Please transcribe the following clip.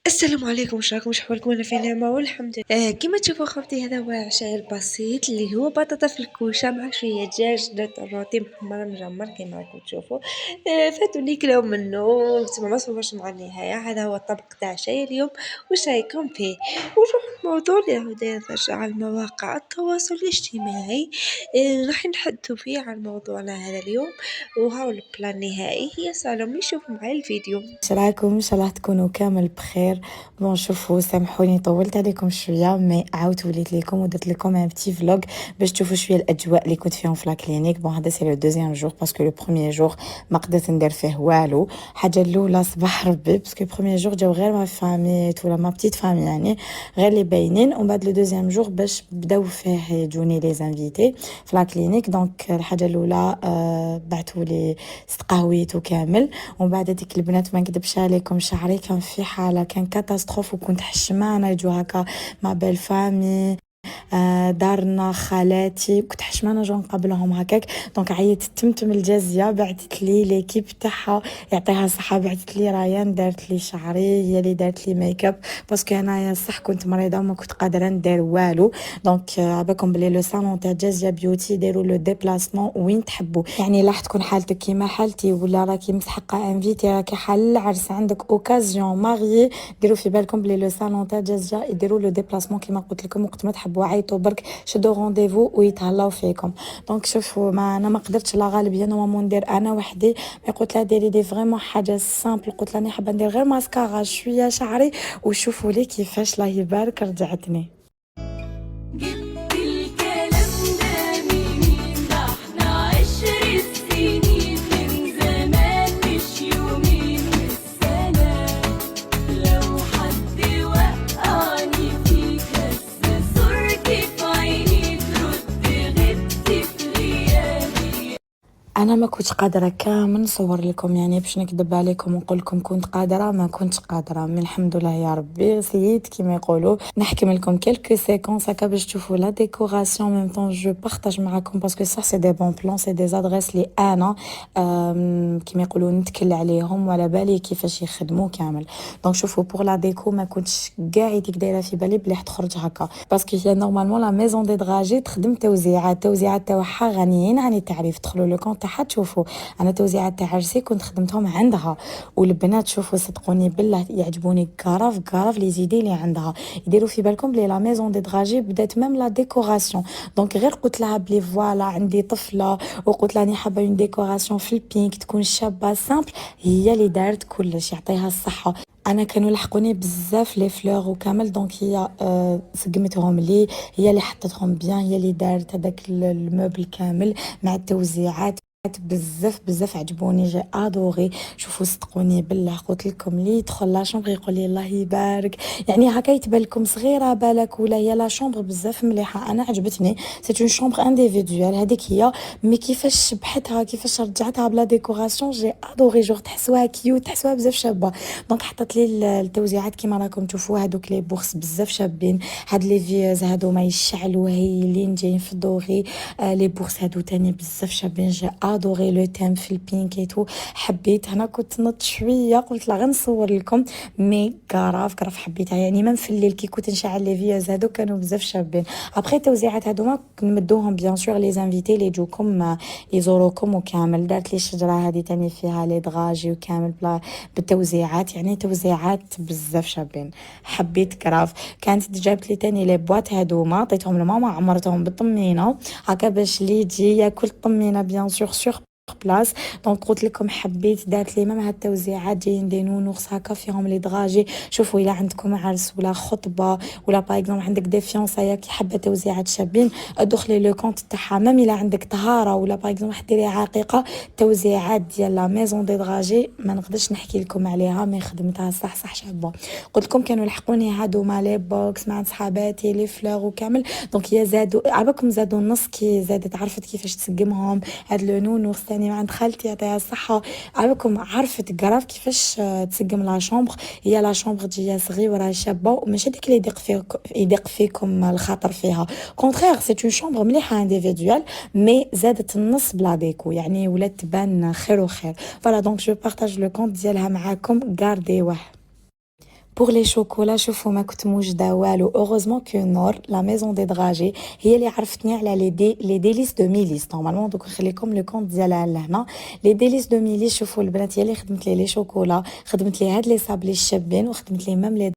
السلام عليكم، واش راكم، واش احوالكم؟ انا في نعمه والحمد لله. كما تشوفوا خوتي، هذا هو العشاء البسيط اللي هو بطاطا في الكوشه مع شويه دجاج، درت الروتي محمر مجمر كما راكم تشوفوا. فاتوا ناكلوا منه، تما ما صورش مع النهايه. هذا هو الطبق تاع عشاء اليوم. واش رايكم فيه؟ ونروح الموضوع اللي هو داير على مواقع التواصل الاجتماعي. راح نحدثوا فيه عن موضوعنا هذا اليوم، وهاو البلان النهائي. هي سالم يشوفوا معي الفيديو. راكم ان شاء الله تكونوا كامل بخير. بون شوفوا، سامحوني طولت عليكم شويه، مي عاودت وليت لكم ودرت لكم ان بتي فلوغ باش تشوفوا شويه الاجواء اللي كنت فيهم في لا كلينيك. بون هذا سي لو دوزيام جور باسكو لو بروميير جور ما قدرت ندير فيه والو. حاجه الاولى صباح ربي باسكو بروميير جور جاو غير ما فامي ولا ما بتيت فامي، يعني غير اللي باينين. ومن بعد لو دوزيام جور باش بداو فيه يجوني لي زانفيتي في لا كلينيك. دونك الحاجه الاولى بعثوا لي استقهويت وكامل. ومن بعد ديك البنات ما نكذبش عليكم، شعري كان في حاله كان كاتاستروف، وكنت حشمانه يجوا هكا مع بالفامي. دارنا خالاتي كنت حشمانه جو نقابلهم هكاك. دونك عيطت تمتم الجازيه، بعثت لي ليكيب تاعها يعطيها الصحه، بعثت لي ريان دارت لي شعري، هي اللي دارت لي ميك اب باسكو انايا صح كنت مريضه وما كنت قادره ندير والو. دونك عباكم بلي لو صالون تاع جازيه بيوتي ديروا لو ديبلاسمون وين تحبوا، يعني لا تكون حالتك كيما حالتي ولا راكي مستحقه انفيتي، راكي حال العرس عندك اوكازيون ماريي، ديروا في بالكم بلي لو صالون تاع جازيه يديروا لو ديبلاسمون كيما قلت لكم. وقت ما تحبوا عيطوا برك شدوا رونديفو ويتهلاو فيكم. دونك شوفوا، ما انا ما قدرتش لا غالبيه نورمالمون ندير انا وحدي، مي قلت لها ديري لي فريمون حاجه سامبل. قلت لها راني حابه ندير غير ماسكارا شويه شعري، وشوفوا لي كيفاش الله يبارك رجعتني. جبت الكلام ده منين؟ ده احنا 10 سنين من زمان، مش يومين والسلام. لو حد وقعني فيك بس صورتي في عيني ترد، غبتي في غيابي. انا ما كنتش قادره كامل نصور لكم، يعني باش نكذب عليكم ونقول لكم كنت قادره، ما كنتش قادره. من الحمد لله يا ربي سيد كيما يقولوا. نحكم لكم كلكو سيكونس هكا باش تشوفوا لا ديكوراسيون ميم طون جو بارطاج معكم باسكو صح سي دي بون بلان، سي دي ادريس لي انا كيما يقولوا نتكل عليهم وعلى بالي كيفاش يخدموا كامل. دونك شوفوا بور لا ديكو ما كنتش كاع يديك دايره في بالي بلي تخرج هكا، باسكو هي نورمالمون لا ميزون دي دراجي تخدم توزيعات تاعها غنيين عن التعريف. دخلوا لو كونت تاعها تشوفوا. انا توزيعات تاع عرسي كنت خدمتهم عندها، والبنات شوفوا صدقوني بالله يعجبوني كراف لي زيدي اللي عندها. يديروا في بالكم بلي لا ميزون دي دراجي بدات ميم لا ديكوراسيون. دونك غير قلت لها بلي فوالا عندي طفله وقلت لها راني حابه اون ديكوراسيون في البينك تكون شابه سامبل، هي اللي دارت كلش يعطيها الصحه. انا كانوا لحقوني بزاف لي فلور وكامل. دونك هي سقمتهم لي، هي اللي حطتهم بيان، هي اللي دارت هذاك الموبل كامل مع التوزيعات. بزاف عجبوني، جي ادوري. شوفوا صدقوني بالله قلت لكم لي يدخل لا شومبر يقول لي الله يبارك، يعني هكا يتبان لكم صغيره بالك ولا هي لا شومبر بزاف مليحه. انا عجبتني، سي اون شومبر انديفيدوال هذيك هي، مي كيفاش شبحتها كيفاش رجعتها بلا ديكوراسيون جي ادوري. جور تحسوها كيوت، تحسوها بزاف شابه. دونك حطت لي التوزيعات كيما راكم تشوفوا، هذوك لي بوكس بزاف شابين. هاد لي فيز هادو ما يشعلوا هايلين جايين في الدوغي. لي بوكس هادو تاني بزاف شابين، جي ادوري لو تيم في البينك ايتو. حبيت، انا كنت نط شويه قلت لا غنصور لكم، مي كراف حبيتها. يعني من في الليل كي كنت نشعل لي فيز هادو كانوا بزاف شابين. ابخي التوزيعات هادوما نمدوهم بيان سور لي زانفيتي اللي يجوكم يزوروكم وكامل. دارت لي الشجره هذه تاني فيها لي دراجي وكامل بلا بالتوزيعات، يعني توزيعات بزاف شابين. حبيت كراف. كانت جابت لي تاني لي بواط هادوما، عطيتهم لماما عمرتهم بالطمينه هكا باش لي يجي ياكل الطمينه بيان سور بلاص. دونك قلت لكم حبيت دارت لي مام هاد التوزيعات جايين دي نونوخس هكا فيهم لي دراجي. شوفوا الا عندكم عرس ولا خطبه ولا باغ اكزومبل عندك دي فيونسايا كي حابه توزيعات شابين، ادخلي لو كونت تاعها. مام الا عندك طهاره ولا باغ اكزومبل ديري عقيقه، توزيعات ديال لا ميزون دي دراجي ما نقدرش نحكي لكم عليها، مي خدمتها صح شابه. قلت لكم كانوا لحقوني هادو مع لي بوكس مع صحاباتي لي فلور وكامل. دونك هي زادوا عباكم زادوا النص كي زادت عرفت كيفاش تسقمهم. هاد لو نونو ثاني عند خالتي يعطيها الصحه، عباكم عرفت كراف كيفاش تسقم لا شومبر. هي لا شومبر تجي صغيره شابه وماشي ديك اللي يضيق فيكم الخاطر فيها. كونترير سي اون شومبر مليحه انديفيدوال، مي زادت النص بلا ديكو، يعني ولات تبان خير وخير. فوالا دونك جو بارطاج لو كونت ديالها معاكم، غارديوه. بوغ لي شوكولا شوفوا ما كنت موجده والو اوغوزمون كو نور لا ميزون دي دراجي هي اللي عرفتني على لي ديليس دو ميليس. نورمالمون دوك نخليكم لو كونت ديالها لهنا. لي ديليس دو ميليس شوفوا البنات هي اللي خدمت لي شوكولا، خدمت لي هاد لي صابلي الشابين وخدمت لي ميم لي